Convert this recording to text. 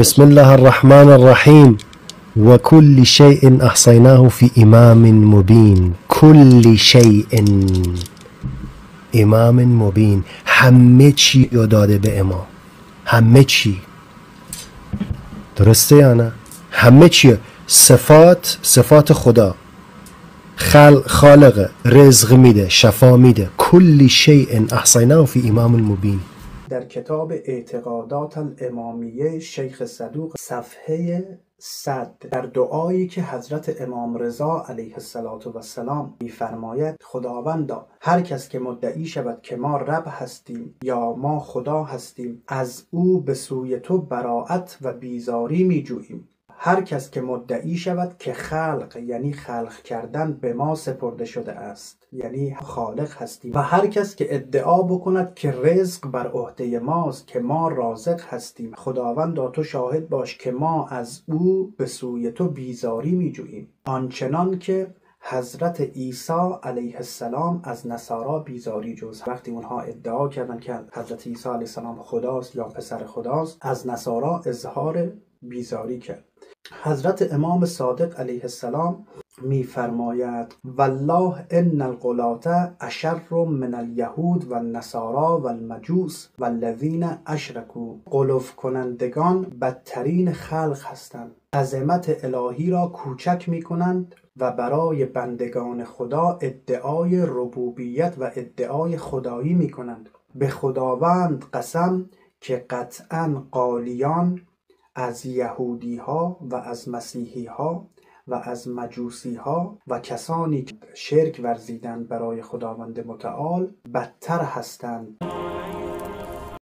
بسم الله الرحمن الرحیم و کل شیء احصیناه فی امام مبین. کل شیء، امام مبین، همه چی رو داده به امام. همه چی، درسته یا نه؟ همه چی، صفات خدا، خالق، رزق میده، شفا میده. کل شیء احصیناه فی امام مبین. در کتاب اعتقادات الامامیه شیخ صدوق صفحه 100 در دعایی که حضرت امام رضا علیه السلام می‌فرماید: خداوندا، هر کس که مدعی شود که ما رب هستیم یا ما خدا هستیم، از او به سوی تو براءت و بیزاری می‌جوییم. هر کس که مدعی شود که خلق، یعنی خلق کردن، به ما سپرده شده است، یعنی خالق هستیم، و هر کس که ادعا بکند که رزق بر عهده ماست، که ما رازق هستیم، خداوندا تو شاهد باش که ما از او به سوی تو بیزاری می‌جوییم، آنچنان که حضرت عیسی علیه السلام از نصارا بیزاری جوز. وقتی اونها ادعا کردن که حضرت عیسی علیه السلام خداست یا پسر خداست، از نصارا اظهار بیزاری کرد. حضرت امام صادق علیه السلام می‌فرماید: والله ان الغلاة اشر من الیهود و النصارا و المجوس و الذین اشرکوا. غلو کنندگان بدترین خلق هستند، عظمت الهی را کوچک می‌کنند و برای بندگان خدا ادعای ربوبیت و ادعای خدایی می‌کنند. به خداوند قسم که قطعاً قالیان از یهودی ها و از مسیحی ها و از مجوسی ها و کسانی که شرک ورزیدند برای خداوند متعال بدتر هستند.